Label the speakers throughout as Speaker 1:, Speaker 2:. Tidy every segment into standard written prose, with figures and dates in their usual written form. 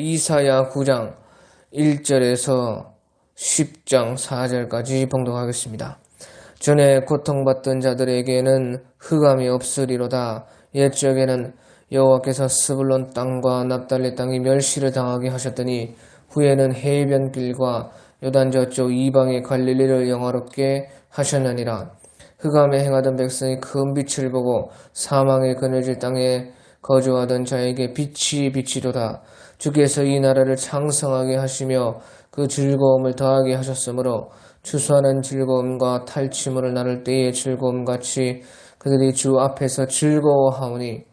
Speaker 1: 이사야 9장 1절에서 10장 4절까지 봉독하겠습니다. 전에 고통받던 자들에게는 흑암이 없으리로다. 옛적에는 여호와께서 스불론 땅과 납달리 땅이 멸시를 당하게 하셨더니 후에는 해변길과 요단 저쪽 이방의 갈릴리를 영화롭게 하셨느니라. 흑암에 행하던 백성이 큰 빛을 보고 사망의 그늘질 땅에 거주하던 자에게 빛이 비치도다. 주께서 이 나라를 창성하게 하시며 그 즐거움을 더하게 하셨으므로 추수하는 즐거움과 탈취물을 나눌 때의 즐거움같이 그들이 주 앞에서 즐거워하오니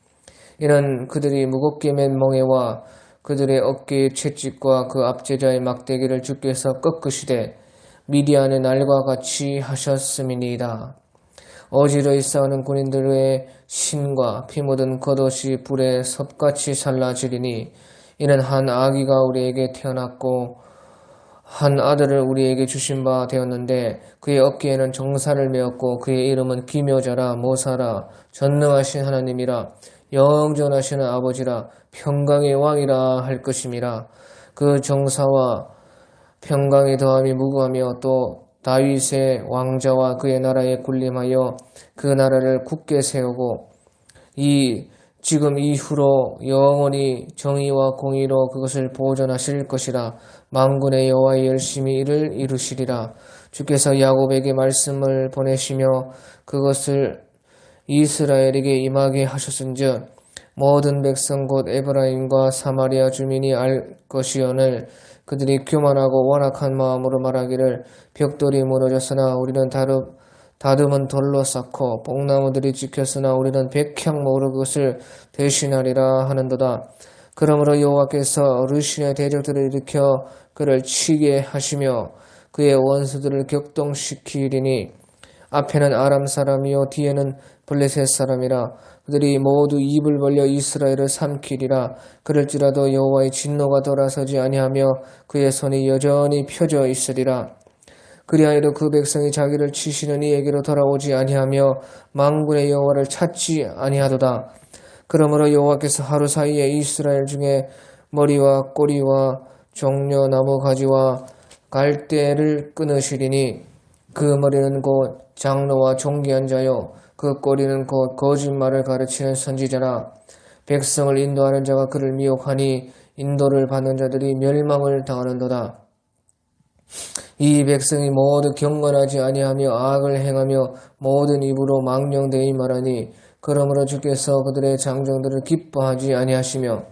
Speaker 1: 이는 그들이 무겁게 맨 멍에와 그들의 어깨의 채찍과 그 압제자의 막대기를 주께서 꺾으시되 미디안의 날과 같이 하셨음이니이다. 어지러이 싸우는 군인들의 신과 피 묻은 겉옷이 불에 섭같이 살라지리니 이는 한 아기가 우리에게 태어났고 한 아들을 우리에게 주신 바 되었는데 그의 어깨에는 정사를 메었고 그의 이름은 기묘자라 모사라 전능하신 하나님이라 영존하시는 아버지라 평강의 왕이라 할 것임이라. 그 정사와 평강의 더함이 무궁하며 또 다윗의 왕자와 그의 나라에 군림하여 그 나라를 굳게 세우고 지금 이후로 영원히 정의와 공의로 그것을 보존하실 것이라. 만군의 여호와의 열심히 이를 이루시리라. 주께서 야곱에게 말씀을 보내시며 그것을 이스라엘에게 임하게 하셨은즉 모든 백성 곧 에브라임과 사마리아 주민이 알 것이오늘 그들이 교만하고 완악한 마음으로 말하기를 벽돌이 무너졌으나 우리는 다듬은 돌로 쌓고 뽕나무들이 찍혔으나 우리는 백향목으로 그것을 대신하리라 하는도다. 그러므로 여호와께서 르신의 대적들을 일으켜 그를 치게 하시며 그의 원수들을 격동시키리니 앞에는 아람 사람이요 뒤에는 블레셋 사람이라. 그들이 모두 입을 벌려 이스라엘을 삼키리라. 그럴지라도 여호와의 진노가 돌아서지 아니하며 그의 손이 여전히 펴져 있으리라. 그리하여도 그 백성이 자기를 치시는 이에게로 돌아오지 아니하며 만군의 여호와를 찾지 아니하도다. 그러므로 여호와께서 하루 사이에 이스라엘 중에 머리와 꼬리와 종려 나무 가지와 갈대를 끊으시리니 그 머리는 곧 장로와 존귀한 자요 그 꼬리는 곧 거짓말을 가르치는 선지자라. 백성을 인도하는 자가 그를 미혹하니 인도를 받는 자들이 멸망을 당하는도다. 이 백성이 모두 경건하지 아니하며 악을 행하며 모든 입으로 망령되이 말하니 그러므로 주께서 그들의 장정들을 기뻐하지 아니하시며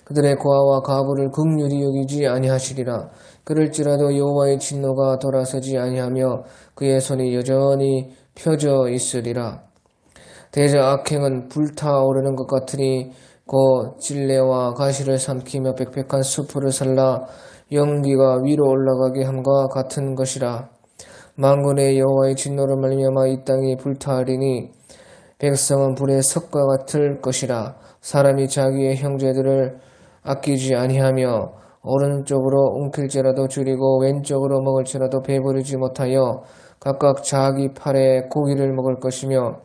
Speaker 1: 그들의 고아와 가부를 긍휼히 여기지 아니하시리라. 그럴지라도 여호와의 진노가 돌아서지 아니하며 그의 손이 여전히 펴져 있으리라. 대저 악행은 불타오르는 것 같으니 곧 진레와 가시를 삼키며 빽빽한 수풀을 살라 연기가 위로 올라가게 함과 같은 것이라. 만군의 여호와의 진노를 말미암아 이 땅이 불타하리니 백성은 불의 석과 같을 것이라. 사람이 자기의 형제들을 아끼지 아니하며 오른쪽으로 움킬지라도 줄이고 왼쪽으로 먹을지라도 배부르지 못하여 각각 자기 팔에 고기를 먹을 것이며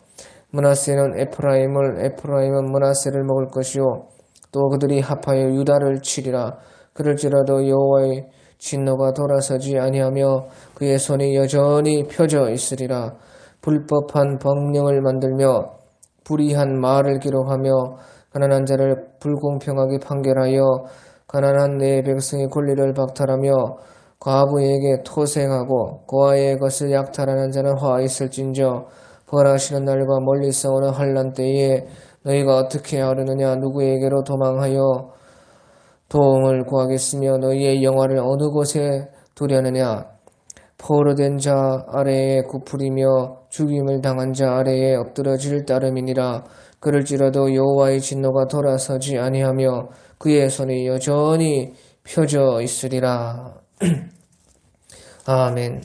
Speaker 1: 므낫세는 에프라임은 므낫세를 먹을 것이요 또 그들이 합하여 유다를 치리라. 그럴지라도 여호와의 진노가 돌아서지 아니하며 그의 손이 여전히 펴져 있으리라. 불법한 법령을 만들며 불의한 말을 기록하며 가난한 자를 불공평하게 판결하여 가난한 내 백성의 권리를 박탈하며 과부에게 토생하고 고아의 것을 약탈하는 자는 화 있을진저 벌하시는 날과 멀리서 오는 환난 때에 너희가 어떻게 하려느냐. 누구에게로 도망하여 도움을 구하겠으며 너희의 영화를 어느 곳에 두려느냐. 포로된 자 아래에 굽으리며 죽임을 당한 자 아래에 엎드러질 따름이니라. 그럴지라도 여호와의 진노가 돌아서지 아니하며 그의 손이 여전히 펴져 있으리라. 아멘.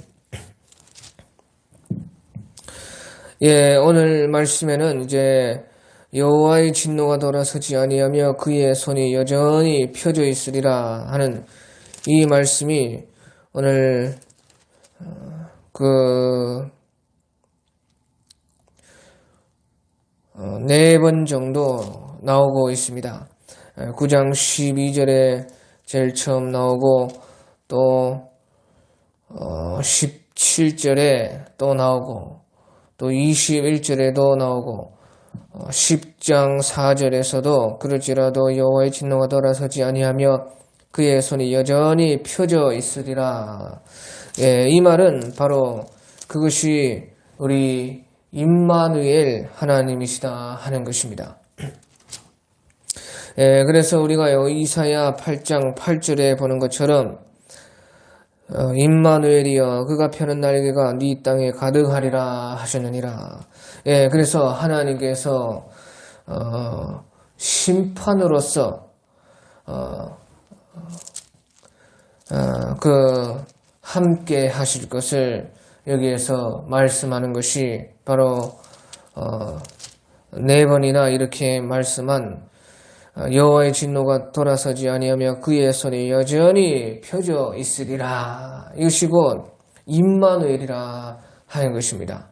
Speaker 1: 오늘 말씀에는 이제 여호와의 진노가 돌아서지 아니하며 그의 손이 여전히 펴져 있으리라 하는 이 말씀이 오늘 네 번 정도 나오고 있습니다. 9장 12절에 제일 처음 나오고 또 17절에 또 나오고 또 21절에도 나오고 10장 4절에서도 그럴지라도 여호와의 진노가 돌아서지 아니하며 그의 손이 여전히 펴져 있으리라. 예, 이 말은 바로 그것이 우리 임마누엘 하나님이시다 하는 것입니다. 예, 그래서 우리가 이사야 8장 8절에 보는 것처럼 임마누엘이여 그가 펴는 날개가 네 땅에 가득하리라 하셨느니라. 예, 그래서 하나님께서 심판으로서 함께 하실 것을 여기에서 말씀하는 것이 바로 4번이나 이렇게 말씀한 여호와의 진노가 돌아서지 아니하며 그의 손이 여전히 펴져 있으리라. 이것이 곧 임마누엘이라 하는 것입니다.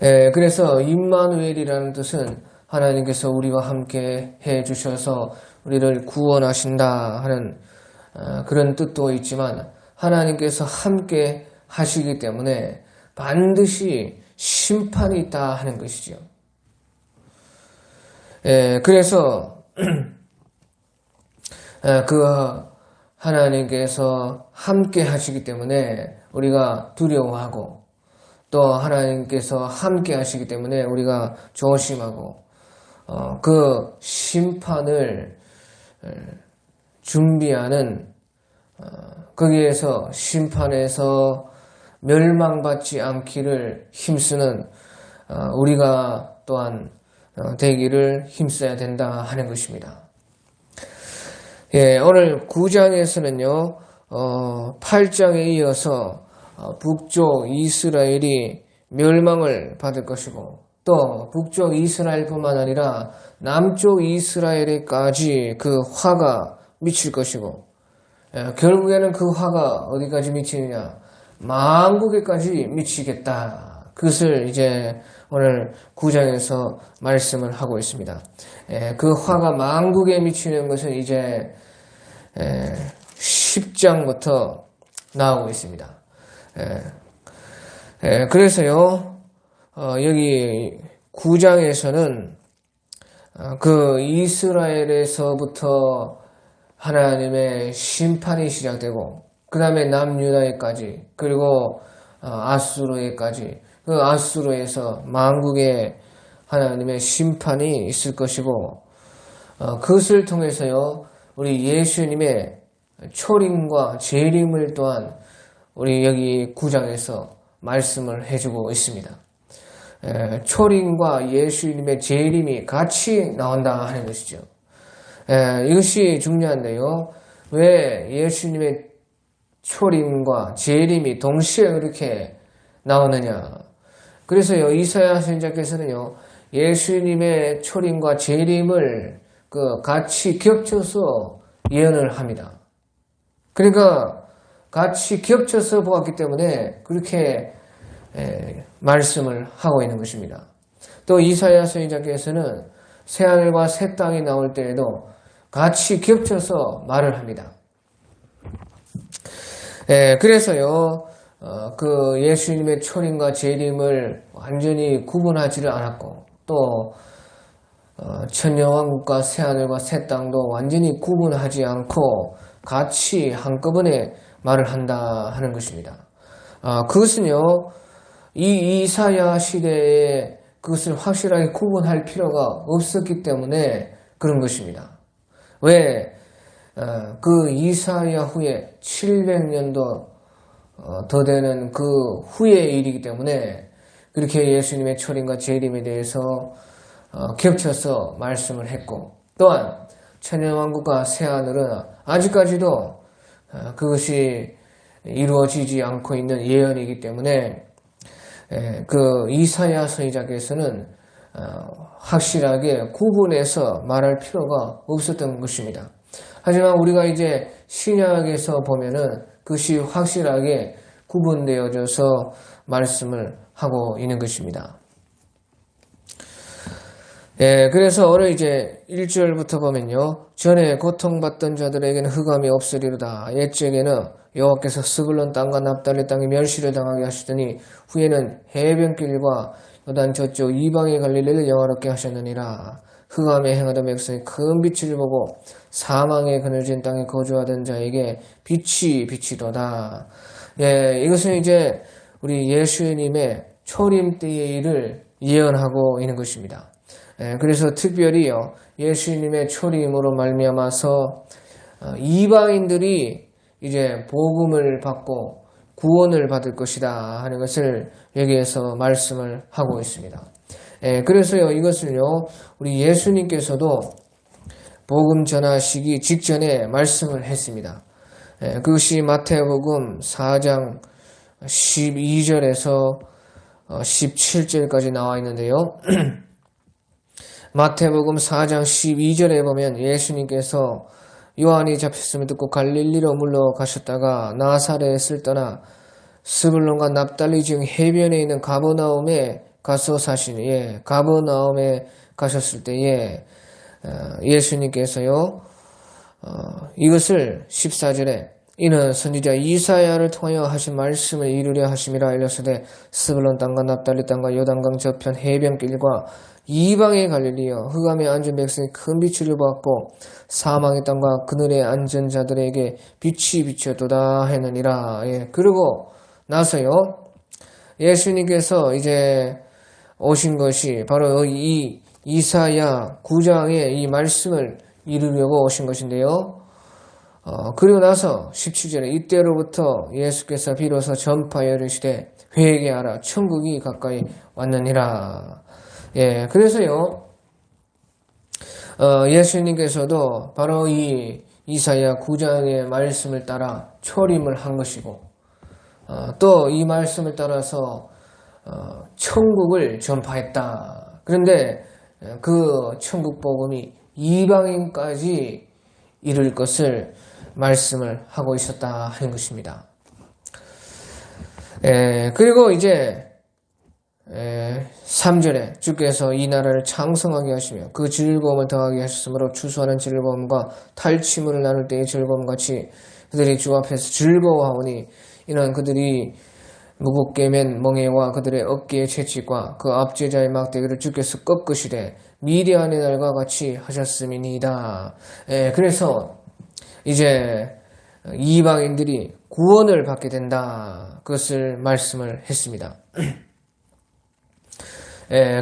Speaker 1: 예, 그래서 임마누엘이라는 뜻은 하나님께서 우리와 함께 해주셔서 우리를 구원하신다 하는 그런 뜻도 있지만 하나님께서 함께 하시기 때문에 반드시 심판이 있다 하는 것이죠. 예, 그래서 하나님께서 함께 하시기 때문에 우리가 두려워하고 또 하나님께서 함께 하시기 때문에 우리가 조심하고 그 심판을 준비하는 거기에서 심판에서 멸망받지 않기를 힘쓰는 우리가 또한 되기를 힘써야 된다 하는 것입니다. 예, 오늘 9장에서는요 8장에 이어서 북쪽 이스라엘이 멸망을 받을 것이고 또 북쪽 이스라엘뿐만 아니라 남쪽 이스라엘에까지 그 화가 미칠 것이고 결국에는 그 화가 어디까지 미치느냐 만국에까지 미치겠다. 그것을 이제 오늘 9장에서 말씀을 하고 있습니다. 그 화가 만국에 미치는 것은 이제 10장부터 나오고 있습니다. 그래서요 여기 9장에서는 그 이스라엘에서부터 하나님의 심판이 시작되고 그 다음에 남유다에까지 그리고 아수르에까지 그 아수르에서 만국에 하나님의 심판이 있을 것이고 그것을 통해서요 우리 예수님의 초림과 재림을 또한 우리 여기 9장에서 말씀을 해주고 있습니다. 초림과 예수님의 재림이 같이 나온다 하는 것이죠. 이것이 중요한데요. 왜 예수님의 초림과 재림이 동시에 그렇게 나오느냐. 그래서요 이사야 선지자께서는요 예수님의 초림과 재림을 같이 겹쳐서 예언을 합니다. 그러니까 같이 겹쳐서 보았기 때문에 그렇게 말씀을 하고 있는 것입니다. 또 이사야 선지자께서는 새하늘과 새 땅이 나올 때에도 같이 겹쳐서 말을 합니다. 그래서요 그 예수님의 초림과 재림을 완전히 구분하지를 않았고 또 천녀왕국과 새하늘과 새 땅도 완전히 구분하지 않고 같이 한꺼번에 말을 한다 하는 것입니다. 그것은요 이 이사야 시대에 그것을 확실하게 구분할 필요가 없었기 때문에 그런 것입니다. 왜? 그 이사야 후에 700년도 더 되는 그 후의 일이기 때문에 그렇게 예수님의 초림과 재림에 대해서 겹쳐서 말씀을 했고 또한 천년왕국과 새하늘은 아직까지도 그것이 이루어지지 않고 있는 예언이기 때문에 그 이사야 선지자께서는 확실하게 구분해서 말할 필요가 없었던 것입니다. 하지만 우리가 이제 신약에서 보면은 그것이 확실하게 구분되어져서 말씀을 하고 있는 것입니다. 예, 그래서 오늘 이제 1절부터 보면요. 전에 고통받던 자들에게는 흑암이 없으리로다. 옛적에는 여호와께서 스불론 땅과 납달리 땅에 멸시를 당하게 하시더니 후에는 해변길과 요단 저쪽 이방의 갈릴리를 영화롭게 하셨느니라. 흑암에 행하던 백성이 큰 빛을 보고 사망의 그늘진 땅에 거주하던 자에게 빛이 비치도다. 예, 이것은 이제 우리 예수님의 초림 때의 일을 예언하고 있는 것입니다. 예, 그래서 특별히요, 예수님의 초림으로 말미암아서 이방인들이 이제 복음을 받고 구원을 받을 것이다 하는 것을 여기에서 말씀을 하고 있습니다. 예, 그래서요, 이것을요, 우리 예수님께서도 복음 전하시기 직전에 말씀을 했습니다. 예, 그것이 마태복음 4장 12절에서 17절까지 나와 있는데요. 마태복음 4장 12절에 보면 예수님께서 요한이 잡혔음을 듣고 갈릴리로 물러가셨다가 나사렛을 떠나 스불론과 납달리 지역 해변에 있는 가버나움에 가서 사시니, 예, 가버나움에 가셨을 때에 예수님께서요, 이것을 14절에 이는 선지자 이사야를 통하여 하신 말씀을 이루려 하심이라. 이르시되 스불론 땅과 납달리 땅과 요단강 저편 해변길과 이방의 갈릴리여 흑암에 앉은 백성이 큰 빛을 보았고 사망의 땅과 그늘에 앉은 자들에게 빛이 비쳤도다 했느니라. 예, 그리고 나서요, 예수님께서 이제 오신 것이 바로 이 이사야 9장의 이 말씀을 이루려고 오신 것인데요. 그리고 나서 17절에 이때로부터 예수께서 비로소 전파하여 이르시되 회개하라 천국이 가까이 왔느니라. 예, 그래서요, 예수님께서도 바로 이 이사야 9장의 말씀을 따라 초림을 한 것이고, 또 이 말씀을 따라서 천국을 전파했다. 그런데 그 천국 복음이 이방인까지 이룰 것을 말씀을 하고 있었다 하는 것입니다. 그리고 이제 3절에 주께서 이 나라를 창성하게 하시며 그 즐거움을 더하게 하셨으므로 추수하는 즐거움과 탈취물을 나눌 때의 즐거움같이 그들이 주 앞에서 즐거워하오니 이는 그들이 무겁게 맨 멍에와 그들의 어깨의 채찍과 그 압제자의 막대기를 주께서 꺾으시되 미디안의 날과 같이 하셨음이니이다. 그래서 이제 이방인들이 구원을 받게 된다. 그것을 말씀을 했습니다.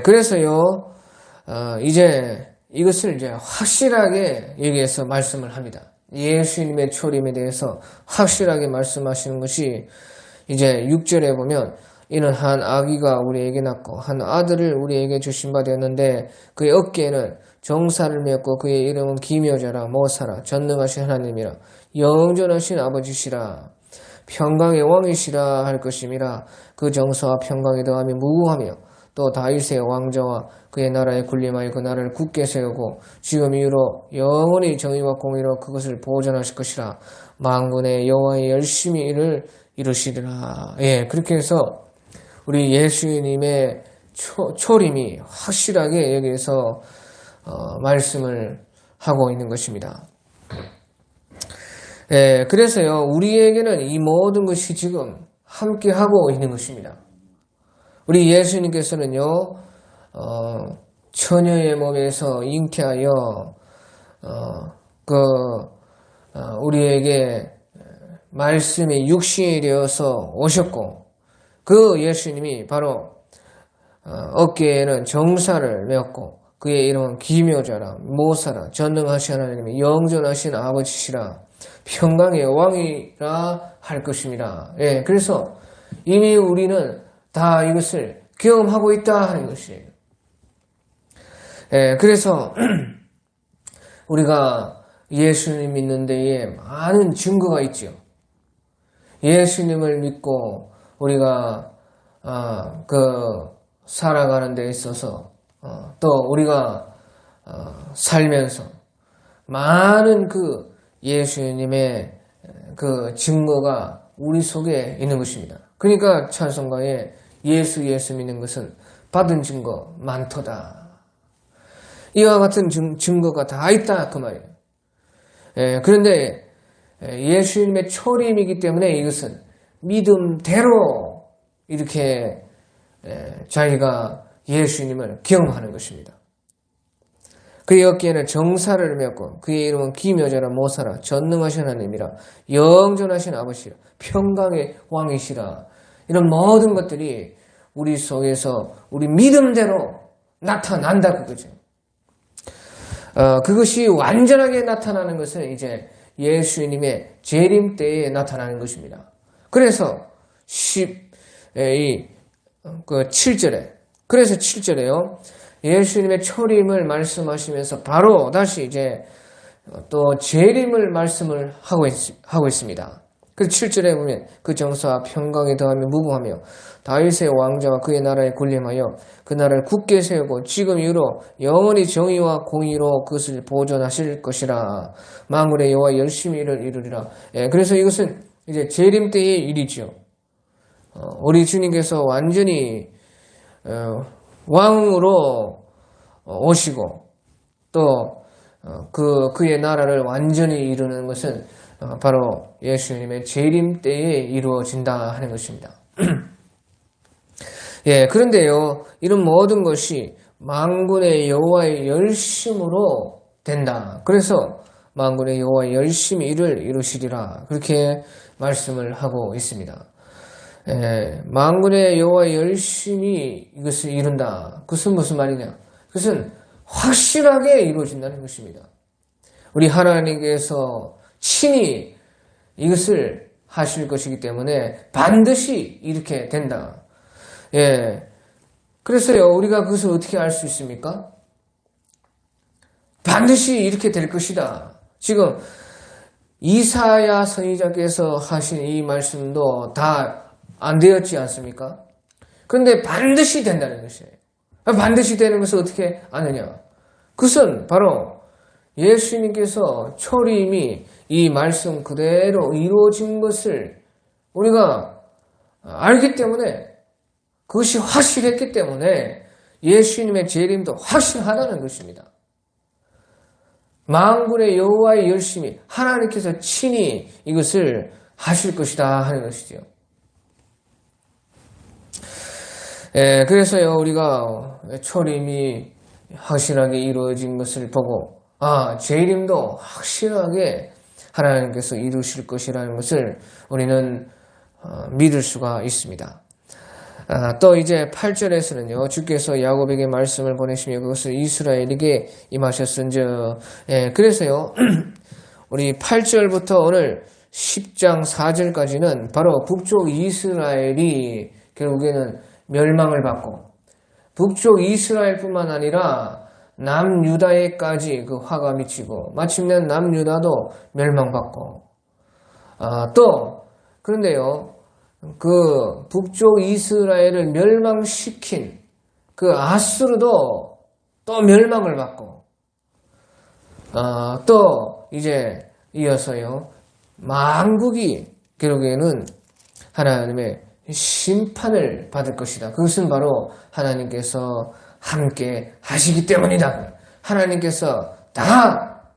Speaker 1: 그래서요, 이제 이것을 이제 확실하게 여기에서 말씀을 합니다. 예수님의 초림에 대해서 확실하게 말씀하시는 것이 이제 6절에 보면 이는 한 아기가 우리에게 낳고 한 아들을 우리에게 주신 바 되었는데 그의 어깨에는 정사를 메었고 그의 이름은 기묘자라 모사라 전능하신 하나님이라 영존하신 아버지시라 평강의 왕이시라 할 것임이라. 그 정서와 평강에 더하며 무궁하며 또 다윗의 왕자와 그의 나라에 군림하여 그 나라를 굳게 세우고 지금 이후로 영원히 정의와 공의로 그것을 보존하실 것이라. 만군의 여호와의 열심히 일을 이루시리라. 예, 그렇게 해서 우리 예수님의 초림이 확실하게 여기에서 말씀을 하고 있는 것입니다. 예, 그래서요, 우리에게는 이 모든 것이 지금 함께 하고 있는 것입니다. 우리 예수님께서는요, 처녀의 몸에서 잉태하여, 우리에게 말씀이 육신이 되어서 오셨고, 그 예수님이 바로, 어깨에는 정사를 메었고, 그의 이름은 기묘자라, 모사라, 전능하신 하나님이 영존하신 아버지시라, 평강의 왕이라 할 것입니다. 예, 그래서 이미 우리는 다 이것을 경험하고 있다 하는 것이에요. 예, 그래서 우리가 예수님 믿는 데에 많은 증거가 있죠. 예수님을 믿고 우리가 살아가는 데 있어서 또 우리가 살면서 많은 그 예수님의 그 증거가 우리 속에 있는 것입니다. 그러니까 찬송가에 예수 믿는 것은 받은 증거 많도다. 이와 같은 증거가 다 있다 그 말이에요. 그런데 예수님의 초림이기 때문에 이것은 믿음대로 이렇게 자기가 예수님을 경험하는 것입니다. 그의 어깨에는 정사를 메었고 그의 이름은 기묘자라 모사라 전능하신 하나님이라 영존하신 아버지라 평강의 왕이시라. 이런 모든 것들이 우리 속에서 우리 믿음대로 나타난다 그거죠. 그것이 완전하게 나타나는 것은 이제 예수님의 재림 때에 나타나는 것입니다. 그래서 7절에 그래서 7절에요. 예수님의 초림을 말씀하시면서 바로 다시 이제 또 재림을 말씀을 하고 있습니다. 그래서 7절에 보면 그 정사와 평강에 더하며 무궁하며 다윗의 왕자와 그의 나라에 군림하여 그 나라를 굳게 세우고 지금 이후로 영원히 정의와 공의로 그것을 보존하실 것이라. 만군의 여호와 열심히 일을 이루리라. 그래서 이것은 이제 재림 때의 일이죠. 우리 주님께서 완전히 왕으로 오시고 또 그의 나라를 완전히 이루는 것은 바로 예수님의 재림 때에 이루어진다 하는 것입니다. 그런데요, 이런 모든 것이 만군의 여호와의 열심으로 된다. 그래서 만군의 여호와의 열심히 이를 이루시리라. 그렇게 말씀을 하고 있습니다. 만군의 여호와의 열심히 이것을 이룬다. 그것은 무슨 말이냐? 그것은 확실하게 이루어진다는 것입니다. 우리 하나님께서 친히 이것을 하실 것이기 때문에 반드시 이렇게 된다. 그래서요, 우리가 그것을 어떻게 알 수 있습니까? 반드시 이렇게 될 것이다. 지금 이사야 선지자께서 하신 이 말씀도 다 안 되었지 않습니까? 그런데 반드시 된다는 것이에요. 반드시 되는 것을 어떻게 아느냐? 그것은 바로 예수님께서 초림이 이 말씀 그대로 이루어진 것을 우리가 알기 때문에 그것이 확실했기 때문에 예수님의 재림도 확실하다는 것입니다. 만군의 여호와의 열심히 하나님께서 친히 이것을 하실 것이다 하는 것이죠. 그래서요, 우리가 초림이 확실하게 이루어진 것을 보고, 재림도 확실하게 하나님께서 이루실 것이라는 것을 우리는 믿을 수가 있습니다. 또 이제 8절에서는요, 주께서 야곱에게 말씀을 보내시며 그것을 이스라엘에게 임하셨은즉, 그래서요, 우리 8절부터 오늘 10장 4절까지는 바로 북쪽 이스라엘이 결국에는 멸망을 받고 북쪽 이스라엘뿐만 아니라 남유다에까지 그 화가 미치고 마침내 남유다도 멸망받고 또 그런데요 그 북쪽 이스라엘을 멸망시킨 그 아수르도 또 멸망을 받고 또 이제 이어서요 만국이 결국에는 하나님의 심판을 받을 것이다. 그것은 바로 하나님께서 함께 하시기 때문이다. 하나님께서 다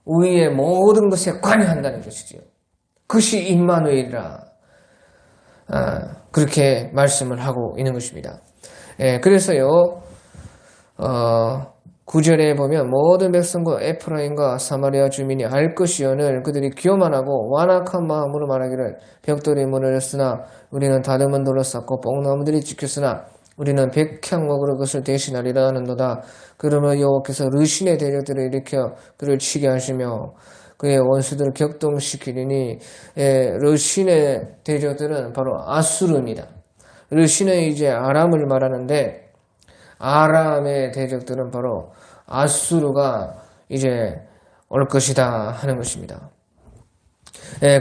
Speaker 1: 우리의 모든 것에 관여한다는 것이지요. 그것이 임마누엘이라 그렇게 말씀을 하고 있는 것입니다. 그래서요 9절에 보면 모든 백성과 에프라임과 사마리아 주민이 알 것이오늘 그들이 교만하고 완악한 마음으로 말하기를 벽돌이 무너졌으나 우리는 다듬은 돌로 쌓고 뽕나무들이 지켰으나 우리는 백향 먹으러 그것을 대신하리라 하는도다. 그러므로 여호와께서 르신의 대적들을 일으켜 그를 치게 하시며 그의 원수들을 격동시키리니 르신의 대적들은 바로 아수르입니다. 르신은 이제 아람을 말하는데 아람의 대적들은 바로 아수르가 이제 올 것이다 하는 것입니다.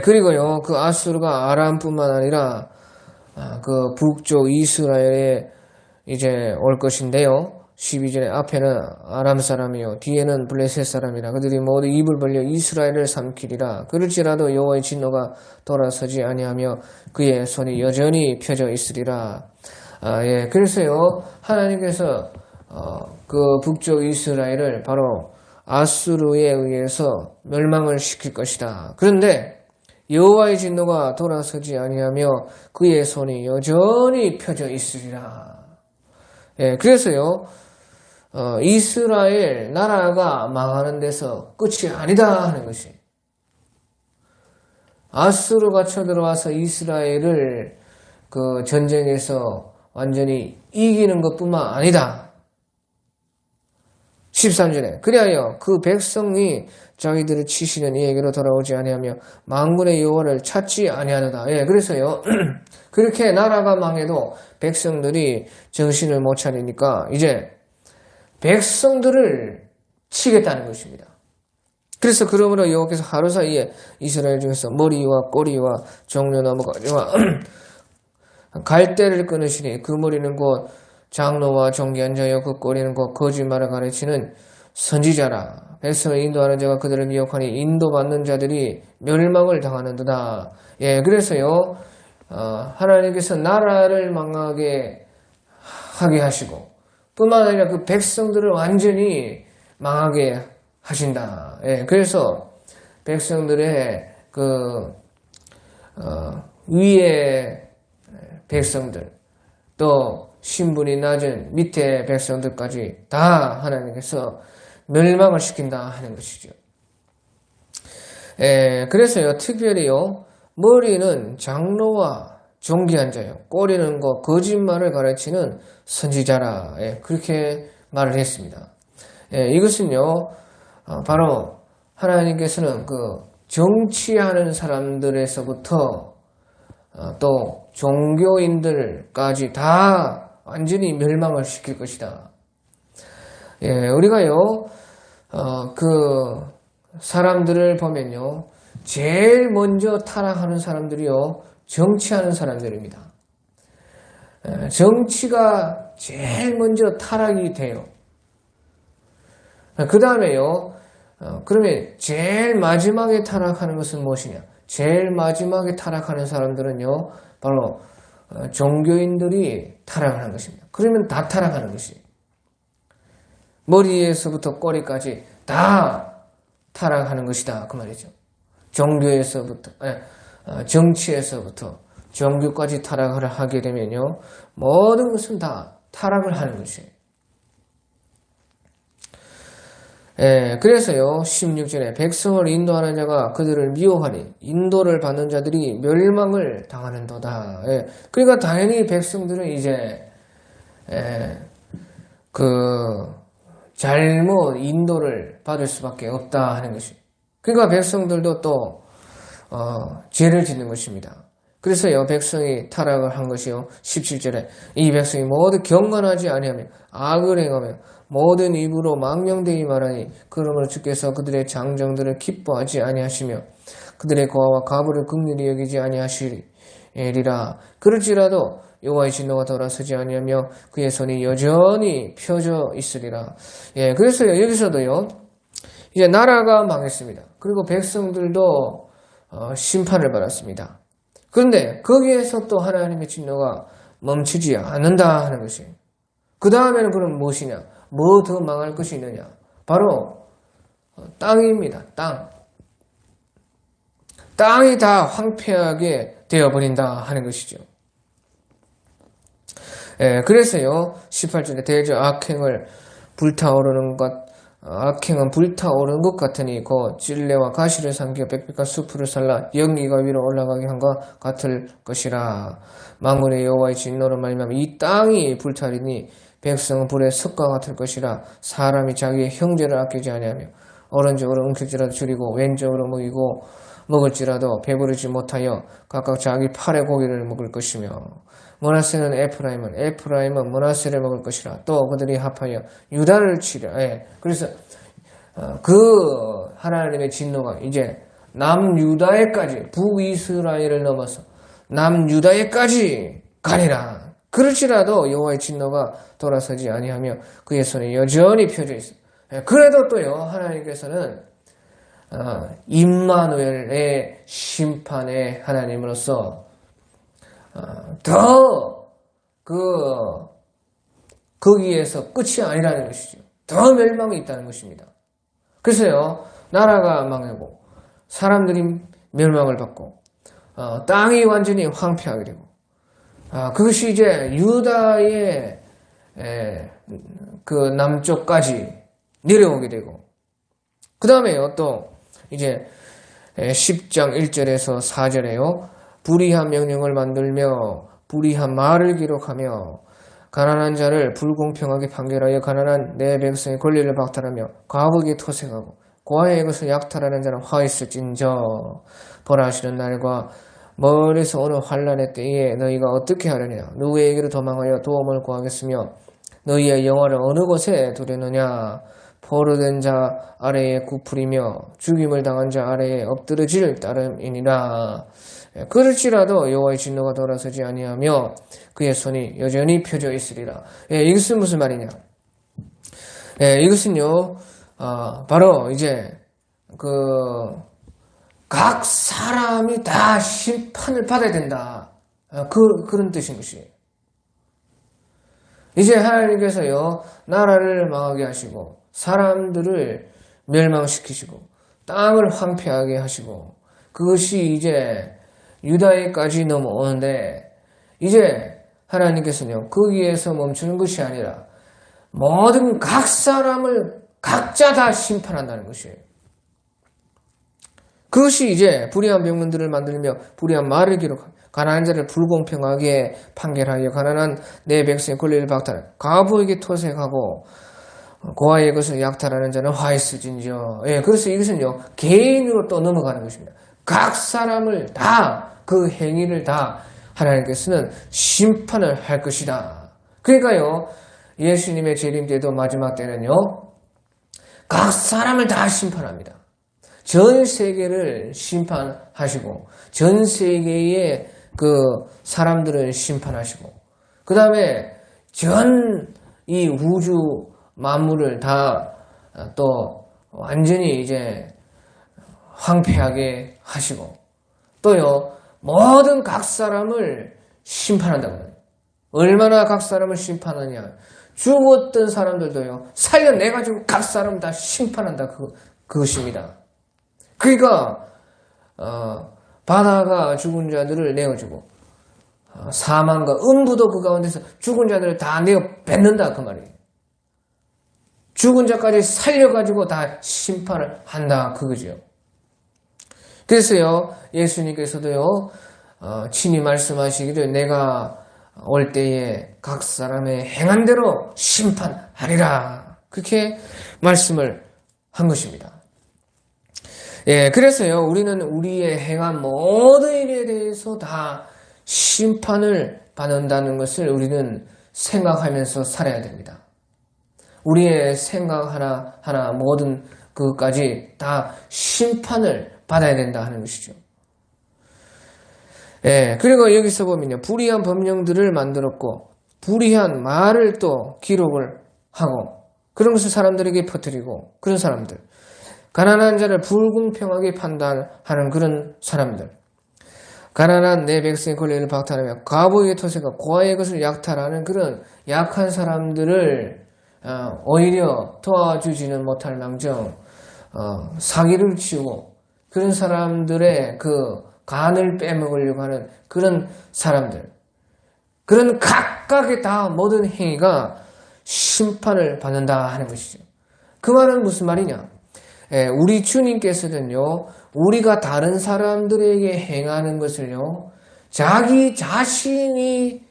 Speaker 1: 그리고요, 그 아수르가 아람뿐만 아니라 그 북쪽 이스라엘에 이제 올 것인데요. 12절에 앞에는 아람 사람이요 뒤에는 블레셋 사람이라 그들이 모두 입을 벌려 이스라엘을 삼키리라. 그럴지라도 여호와의 진노가 돌아서지 아니하며 그의 손이 여전히 펴져 있으리라. 그래서요 하나님께서 그 북쪽 이스라엘을 바로 아수르에 의해서 멸망을 시킬 것이다. 그런데 여호와의 진노가 돌아서지 아니하며 그의 손이 여전히 펴져 있으리라. 예, 그래서요, 이스라엘 나라가 망하는 데서 끝이 아니다 하는 것이. 아수르가 쳐들어와서 이스라엘을 그 전쟁에서 완전히 이기는 것뿐만 아니다. 13절에 그리하여 그 백성이 자기들을 치시는 이에게로 돌아오지 아니하며 만군의 여호와를 찾지 아니하도다. 예, 그래서요 그렇게 나라가 망해도 백성들이 정신을 못 차리니까 이제 백성들을 치겠다는 것입니다. 그래서 그러므로 여호와께서 하루 사이에 이스라엘 중에서 머리와 꼬리와 종려나무가지와 갈대를 끊으시니 그 머리는 곧 장로와 종기한 자여 그 꼬리는 곧 거짓말을 가르치는 선지자라. 백성을 인도하는 자가 그들을 미혹하니 인도받는 자들이 멸망을 당하는도다. 예, 그래서요 하나님께서 나라를 망하게 하게 하시고 뿐만 아니라 그 백성들을 완전히 망하게 하신다. 예, 그래서 백성들의 그 위에 백성들 또 신분이 낮은 밑에 백성들까지 다 하나님께서 멸망을 시킨다 하는 것이죠. 예, 그래서요 특별히요 머리는 장로와 종기한 자요 꼬리는 거 거짓말을 가르치는 선지자라. 예, 그렇게 말을 했습니다. 예, 이것은요 바로 하나님께서는 그 정치하는 사람들에서부터 또 종교인들까지 다 완전히 멸망을 시킬 것이다. 예, 우리가요 그 사람들을 보면요 제일 먼저 타락하는 사람들이요 정치하는 사람들입니다. 정치가 제일 먼저 타락이 돼요. 그 다음에요 그러면 제일 마지막에 타락하는 것은 무엇이냐? 제일 마지막에 타락하는 사람들은요 바로 종교인들이 타락하는 것입니다. 그러면 다 타락하는 것이 머리에서부터 꼬리까지 다 타락하는 것이다 그 말이죠. 종교에서부터 정치에서부터 종교까지 타락을 하게 되면요 모든 것은 다 타락을 하는 것이에요. 예, 그래서요 16절에 백성을 인도하는 자가 그들을 미워하니 인도를 받는 자들이 멸망을 당하는도다. 예, 그러니까 당연히 백성들은 이제 그 잘못 인도를 받을 수밖에 없다 하는 것이. 그러니까 백성들도 또 죄를 짓는 것입니다. 그래서요 백성이 타락을 한 것이요 17절에 이 백성이 모두 경건하지 아니하며 악을 행하며 모든 입으로 망령되이 말하니 그러므로 주께서 그들의 장정들을 기뻐하지 아니하시며 그들의 고아와 가부를 긍휼히 여기지 아니하시리라. 그럴지라도 여호와의 진노가 돌아서지 아니하며 그의 손이 여전히 펴져 있으리라. 예, 그래서요 여기서도요 이제 나라가 망했습니다. 그리고 백성들도 심판을 받았습니다. 그런데 거기에서 또 하나님의 진노가 멈추지 않는다 하는 것이에요. 그 다음에는 그럼 무엇이냐? 뭐 더 망할 것이 있느냐? 바로 땅입니다. 땅이 다 황폐하게 되어버린다 하는 것이죠. 예, 그래서요 18절에 대저 악행을 불타오르는 것 악행은 불타오르는 것 같으니 곧 찔레와 가시를 삼켜 빽빽한 수풀을 살라 연기가 위로 올라가게 한 것 같을 것이라. 만군의 여호와의 진노로 말미암아 이 땅이 불타리니 백성은 불의 석과 같을 것이라. 사람이 자기의 형제를 아끼지 아니하며 오른쪽으로 움킬지라도 줄이고 왼쪽으로 먹이고 먹을지라도 배부르지 못하여 각각 자기 팔의 고기를 먹을 것이며 므낫세는 에프라임은 므낫세를 먹을 것이라. 또 그들이 합하여 유다를 치려. 예. 그래서 그 하나님의 진노가 이제 남유다에까지 북이스라엘을 넘어서 남유다에까지 가리라. 그럴지라도 여호와의 진노가 돌아서지 아니하며 그의 손이 여전히 펴져 있어. 예. 그래도 또요 하나님께서는 임마누엘의 심판의 하나님으로서 더 그 거기에서 끝이 아니라는 것이죠. 더 멸망이 있다는 것입니다. 그래서요, 나라가 망하고 사람들이 멸망을 받고 땅이 완전히 황폐하게 되고 그것이 이제 유다의 그 남쪽까지 내려오게 되고 그 다음에요 또 이제 10장 1절에서 4절에요 불의한 명령을 만들며 불의한 말을 기록하며 가난한 자를 불공평하게 판결하여 가난한 내 백성의 권리를 박탈하며 과부에게 토색하고 고아의 것을 약탈하는 자는 화 있을진저 벌하시는 날과 멀리서 오는 환난의 때에 너희가 어떻게 하려냐 누구에게로 도망하여 도움을 구하겠으며 너희의 영화를 어느 곳에 두려느냐 포로된 자 아래에 굽으리며 죽임을 당한 자 아래에 엎드러질 따름이니라. 그럴지라도 여호와의 진노가 돌아서지 아니하며 그의 손이 여전히 펴져 있으리라. 이것은 무슨 말이냐? 이것은요 바로 이제 각 사람이 다 심판을 받아야 된다. 그런 뜻인 것이에요. 이제 하나님께서요 나라를 망하게 하시고 사람들을 멸망시키시고 땅을 황폐하게 하시고 그것이 이제 유다에까지 넘어오는데 이제 하나님께서는요 거기에서 멈추는 것이 아니라 모든 각 사람을 각자 다 심판한다는 것이에요. 그것이 이제 불의한 병문들을 만들며 불의한 말을 기록하며 가난한 자를 불공평하게 판결하여 가난한 내 백성의 권리를 박탈하여 과부에게 토색하고 고아의 것을 약탈하는 자는 화 있을진저. 그래서 이것은요 개인으로 또 넘어가는 것입니다. 각 사람을 다 그 행위를 다 하나님께서는 심판을 할 것이다. 그러니까요 예수님의 재림 때도 마지막 때는요 각 사람을 다 심판합니다. 전 세계를 심판하시고 전 세계의 그 사람들을 심판하시고 그 다음에 전 이 우주 만물을 다 또 완전히 이제 황폐하게 하시고 또요 모든 각 사람을 심판한다고 해요. 얼마나 각 사람을 심판하냐 죽었던 사람들도요 살려내가지고 각 사람 다 심판한다 그것입니다. 그러니까 바다가 죽은 자들을 내어주고 사망과 음부도 그 가운데서 죽은 자들을 다 내어 뱉는다 그 말이에요. 죽은 자까지 살려가지고 다 심판을 한다 그거죠. 그래서요 예수님께서도요 친히 말씀하시기를 내가 올 때에 각 사람의 행한 대로 심판하리라 그렇게 말씀을 한 것입니다. 그래서요 우리는 우리의 행한 모든 일에 대해서 다 심판을 받는다는 것을 우리는 생각하면서 살아야 됩니다. 우리의 생각 하나 모든 그것까지 다 심판을 받아야 된다 하는 것이죠. 그리고 여기서 보면요 불의한 법령들을 만들었고 불의한 말을 또 기록을 하고 그런 것을 사람들에게 퍼뜨리고 그런 사람들 가난한 자를 불공평하게 판단하는 그런 사람들 가난한 내 백성의 권리를 박탈하며 과부의 토색과 고아의 것을 약탈하는 그런 약한 사람들을 오히려 도와주지는 못할 망정 사기를 치고 그런 사람들의 그 간을 빼먹으려고 하는 그런 사람들 그런 각각의 다 모든 행위가 심판을 받는다 하는 것이죠. 그 말은 무슨 말이냐? 우리 주님께서는요 우리가 다른 사람들에게 행하는 것을요 자기 자신이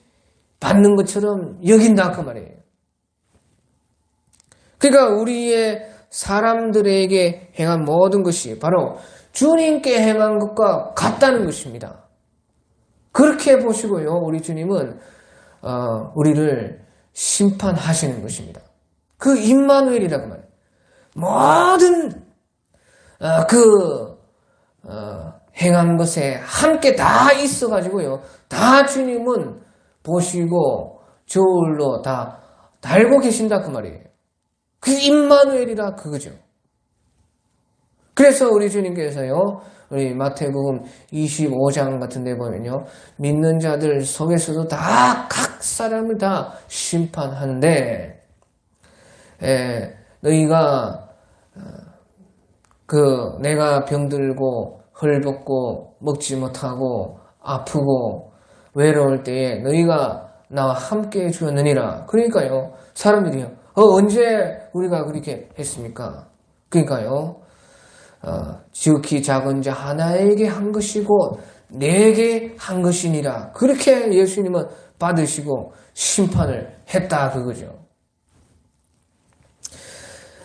Speaker 1: 받는 것처럼 여긴다 그 말이에요. 그러니까 우리의 사람들에게 행한 모든 것이 바로 주님께 행한 것과 같다는 것입니다. 그렇게 보시고요 우리 주님은 우리를 심판하시는 것입니다. 그 임마누엘이라고 말해요. 모든 행한 것에 함께 다 있어가지고요 다 주님은 보시고 저울로 다 달고 계신다 그 말이에요. 그 임마누엘이라 그거죠. 그래서 우리 주님께서요, 우리 마태복음 25장 같은 데 보면요, 믿는 자들 속에서도 다 각 사람을 다 심판하는데, 너희가 내가 병들고 헐벗고 먹지 못하고 아프고 외로울 때에 너희가 나와 함께 해주었느니라. 그러니까요, 사람들이요, 언제 우리가 그렇게 했습니까? 그러니까요, 지극히 작은 자 하나에게 한 것이고 내게 한 것이니라. 그렇게 예수님은 받으시고 심판을 했다 그거죠.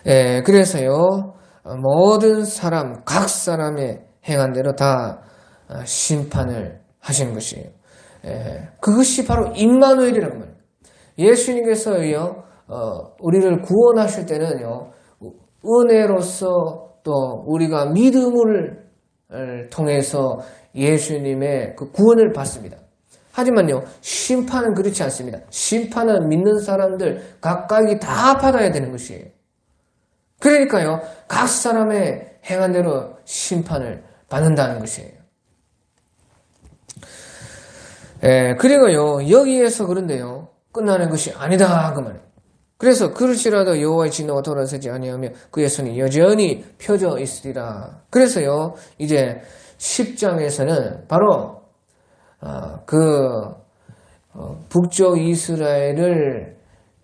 Speaker 1: 그래서요, 모든 사람, 각 사람의 행한 대로 다 심판을 하시는 것이에요. 그것이 바로 임마누엘이라는 거예요. 예수님께서요, 우리를 구원하실 때는요, 은혜로서 또 우리가 믿음을 통해서 예수님의 그 구원을 받습니다. 하지만요, 심판은 그렇지 않습니다. 심판은 믿는 사람들 각각이 다 받아야 되는 것이에요. 그러니까요, 각 사람의 행한 대로 심판을 받는다는 것이에요. 그리고요, 여기에서 그런데요, 끝나는 것이 아니다 그 말이에요. 그래서 그럴지라도 여호와의 진노가 돌아서지 아니하며 그의 손이 여전히 펴져 있으리라. 그래서요, 이제 10장에서는 바로 북쪽 이스라엘을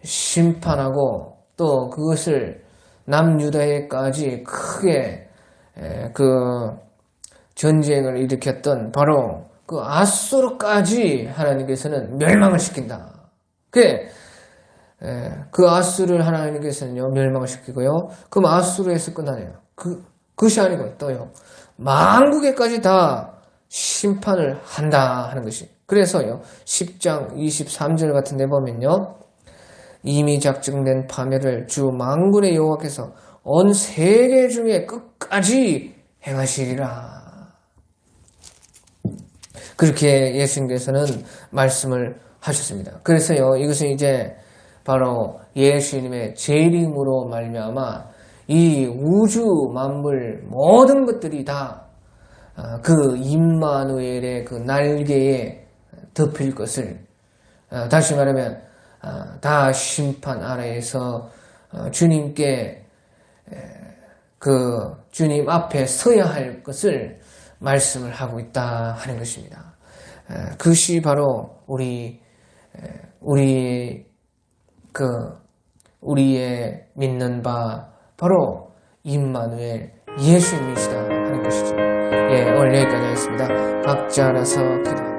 Speaker 1: 심판하고 또 그것을 남유다에까지 크게 전쟁을 일으켰던 바로 그 아수르까지 하나님께서는 멸망을 시킨다. 그 아수르를 하나님께서는요, 멸망을 시키고요. 그럼 아수르에서 끝나네요. 그것이 아니고 또요, 만국에까지 다 심판을 한다 하는 것이. 그래서요, 10장 23절 같은 데 보면요, 이미 작정된 파멸을 주 만군의 여호와께서 온 세계 중에 끝까지 행하시리라. 그렇게 예수님께서는 말씀을 하셨습니다. 그래서요, 이것은 이제 바로 예수님의 재림으로 말미암아 이 우주 만물 모든 것들이 다 그 임마누엘의 그 날개에 덮일 것을, 다시 말하면 다 심판 아래에서 주님께 주님 앞에 서야 할 것을 말씀을 하고 있다 하는 것입니다. 그것이 바로 우리의 믿는 바 바로 임마누엘 예수님이시다 하는 것이죠. 오늘 여기까지 하겠습니다. 각자 알아서 기도합니다.